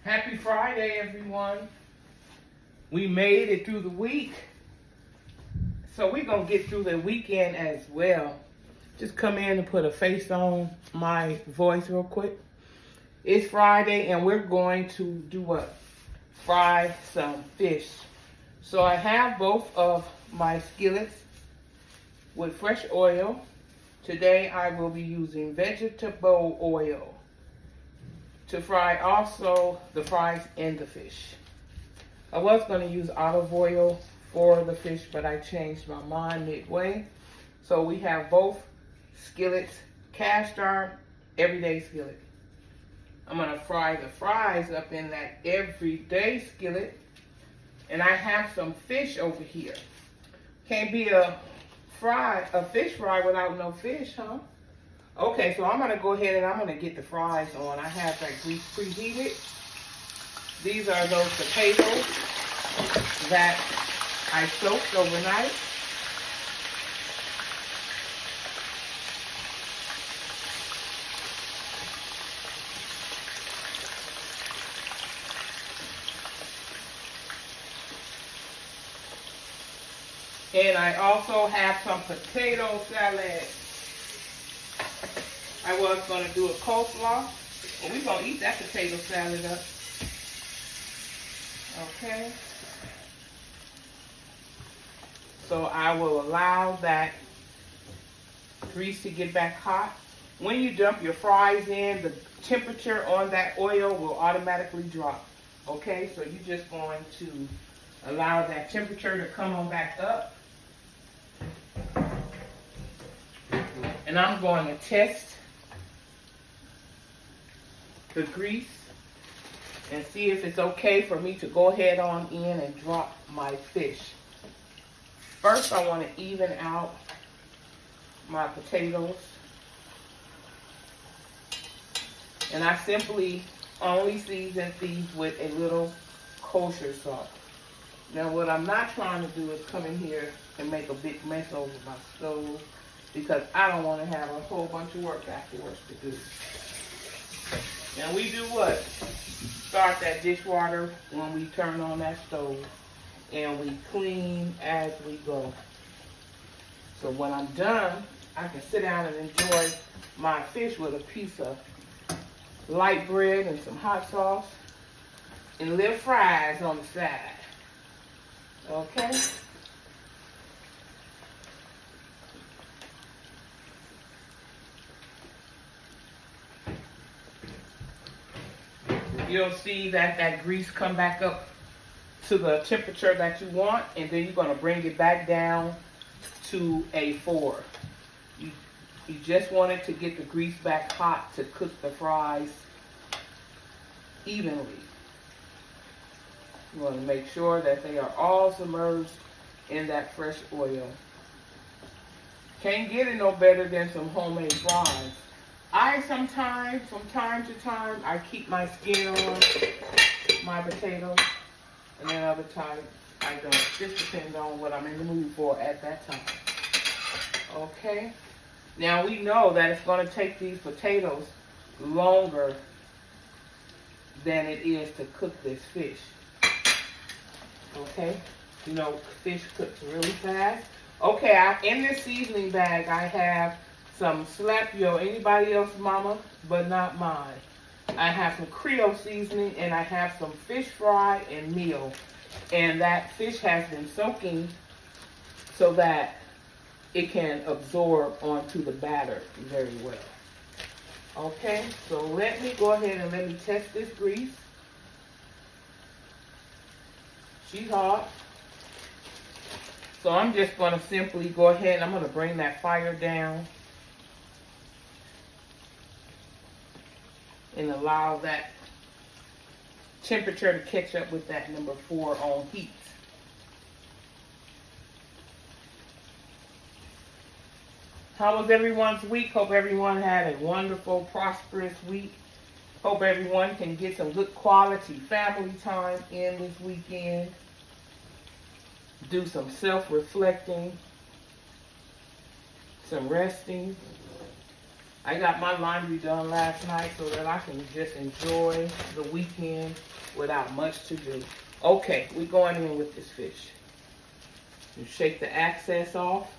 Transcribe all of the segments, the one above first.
Happy Friday, everyone. We made it through the week. So we're going to get through the weekend as well. Just come in and put a face on my voice real quick. It's Friday and we're going to do what? Fry some fish. So I have both of my skillets with fresh oil. Today I will be using vegetable oil to fry also the fries and the fish. I was going to use olive oil for the fish, but I changed my mind midway. So we have both skillets, cast iron, everyday skillet. I'm going to fry the fries up in that everyday skillet. And I have some fish over here. Can't be a fish fry without no fish, huh? Okay, so I'm going to go ahead and I'm going to get the fries on. I have that grease preheated. These are those potatoes that I soaked overnight. And I also have some potato salad. I was going to do a coleslaw, but we're going to eat that potato salad up. Okay. So I will allow that grease to get back hot. When you dump your fries in, the temperature on that oil will automatically drop. Okay, so you're just going to allow that temperature to come on back up. And I'm going to test the grease and see if it's okay for me to go ahead on in and drop my fish. First, I want to even out my potatoes. And I simply only season these with a little kosher salt. Now, what I'm not trying to do is come in here and make a big mess over my stove, because I don't want to have a whole bunch of work afterwards to do. And we do what? Start that dishwater when we turn on that stove. And we clean as we go. So when I'm done, I can sit down and enjoy my fish with a piece of light bread and some hot sauce and little fries on the side. Okay? You'll see that grease come back up to the temperature that you want, and then you're going to bring it back down to a 4. You just want it to get the grease back hot to cook the fries evenly. You want to make sure that they are all submerged in that fresh oil. Can't get it no better than some homemade fries. From time to time, I keep my skin on my potatoes, and then other times I don't. Just depends on what I'm in the mood for at that time. Okay? Now we know that it's going to take these potatoes longer than it is to cook this fish. Okay? You know, fish cooks really fast. Okay, in this seasoning bag, I have some Slap Yo, anybody else mama, but not mine. I have some Creole seasoning, and I have some fish fry and meal. And that fish has been soaking so that it can absorb onto the batter very well. Okay, so let me go ahead and let me test this grease. She's hot. So I'm just going to simply go ahead and I'm going to bring that fire down and allow that temperature to catch up with that number 4 on heat. How was everyone's week? Hope everyone had a wonderful, prosperous week. Hope everyone can get some good quality family time in this weekend. Do some self-reflecting, some resting. I got my laundry done last night so that I can just enjoy the weekend without much to do. Okay, we're going in with this fish. You shake the excess off.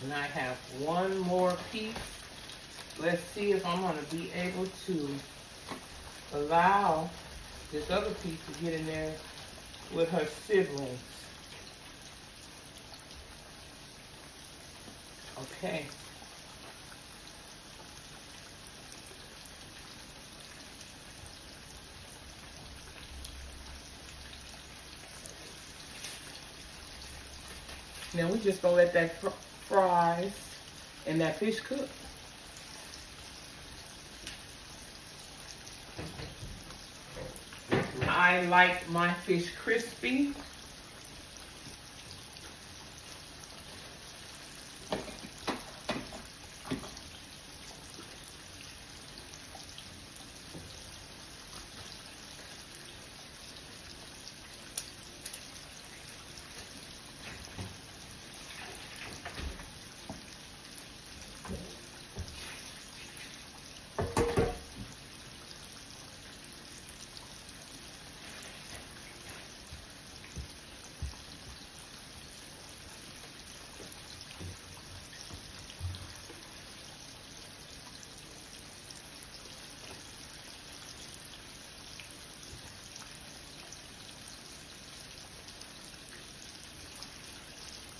And I have one more piece. Let's see if I'm going to be able to allow this other piece to get in there with her siblings. Okay. Now we just gonna let that fries and that fish cook. I like my fish crispy.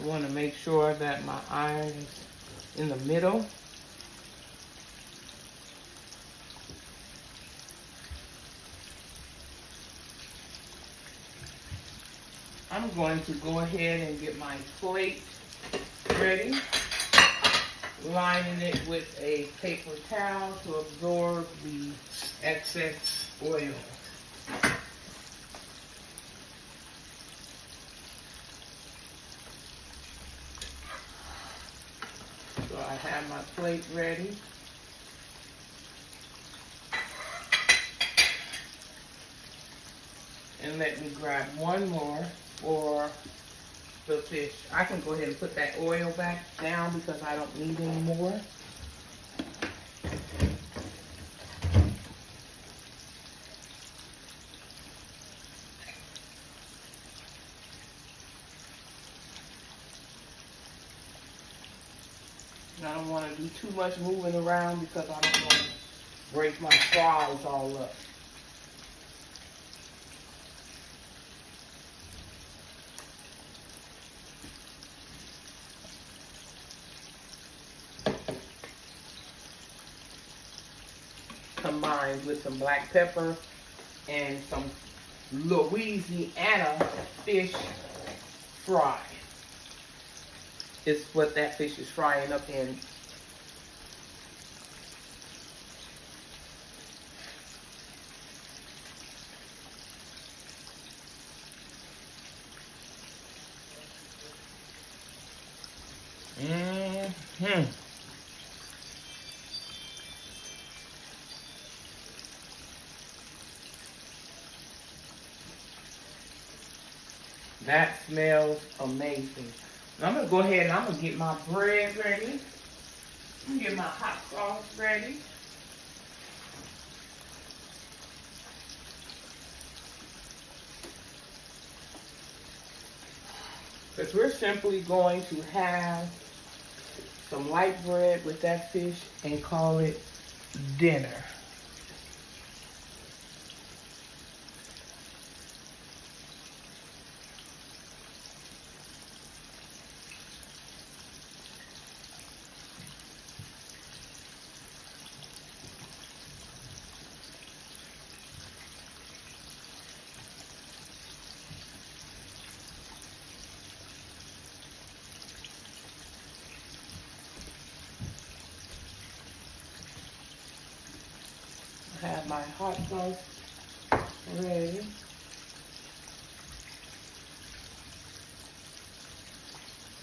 I want to make sure that my iron is in the middle. I'm going to go ahead and get my plate ready, lining it with a paper towel to absorb the excess oil. So I have my plate ready. And let me grab one more for the fish. I can go ahead and put that oil back down because I don't need any more. And I don't want to do too much moving around because I don't want to break my fries all up. Combined with some black pepper and some Louisiana fish fry. Is what that fish is frying up in. That smells amazing. Now I'm going to go ahead and I'm going to get my bread ready. I'm going to get my hot sauce ready. Because we're simply going to have some light bread with that fish and call it dinner. my hot sauce ready.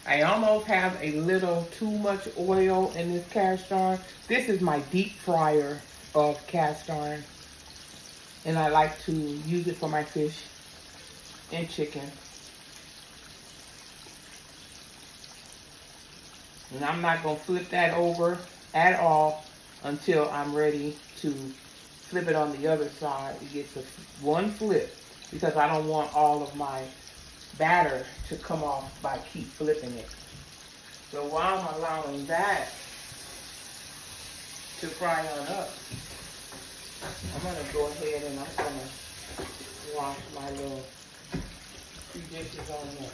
I almost have a little too much oil in this cast iron. This is my deep fryer of cast iron. And I like to use it for my fish and chicken. And I'm not going to flip that over at all until I'm ready to flip it on the other side. It gets one flip because I don't want all of my batter to come off by keep flipping it. So while I'm allowing that to fry on up, I'm going to go ahead and I'm going to wash my little 2 dishes on there.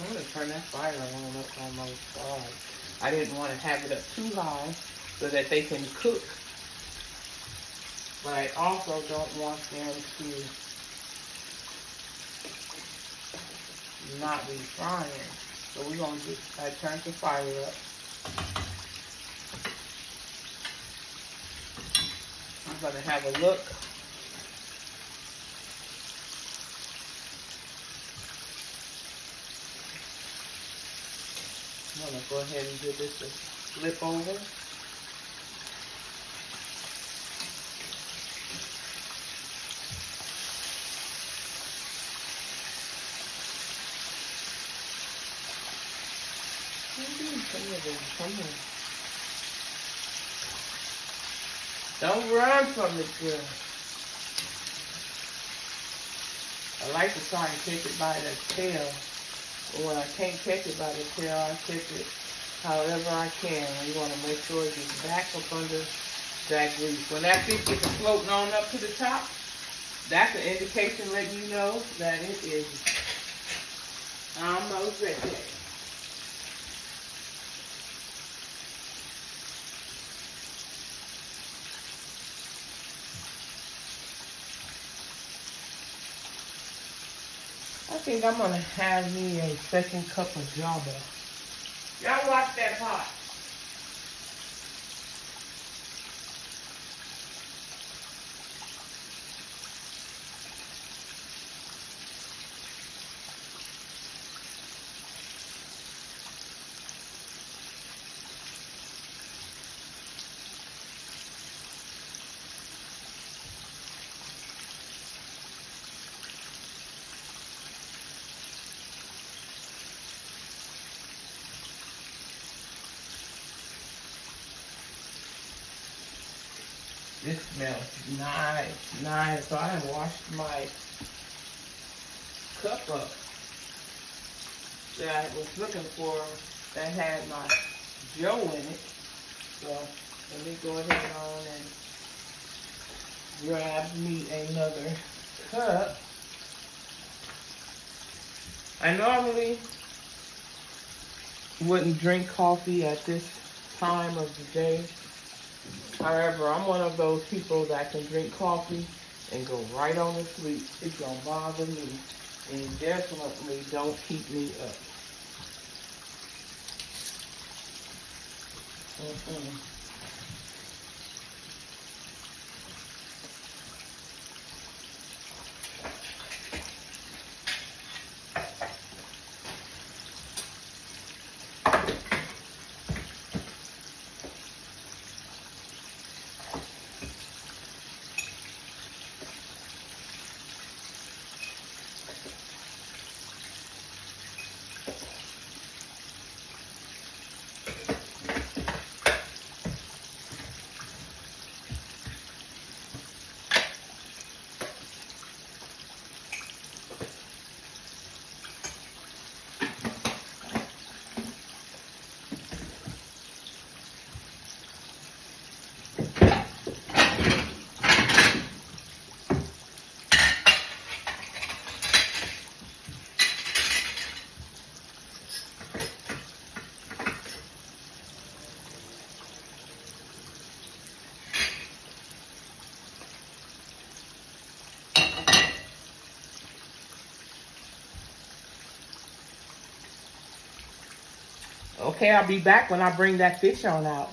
I'm going to turn that fire on up on those sides. I didn't want to have it up too high so that they can cook. But I also don't want them to not be frying. So we're going to just, I turned the fire up. I'm going to have a look. I'm going to go ahead and give this a flip over. Come here. Don't run from the grill. I like to try and catch it by the tail. But when I can't catch it by the tail, I catch it however I can. You want to make sure it gets back up under that grease. When that fish gets floating on up to the top, that's an indication letting you know that it is almost ready. I think I'm going to have me a second cup of Java. Y'all watch that pot. This smells nice, nice. So I done washed my cup up that I was looking for that had my Joe in it. So let me go ahead on and grab me another cup. I normally wouldn't drink coffee at this time of the day. However, I'm one of those people that can drink coffee and go right on to sleep. It don't bother me and definitely don't keep me up. Okay, I'll be back when I bring that fish on out.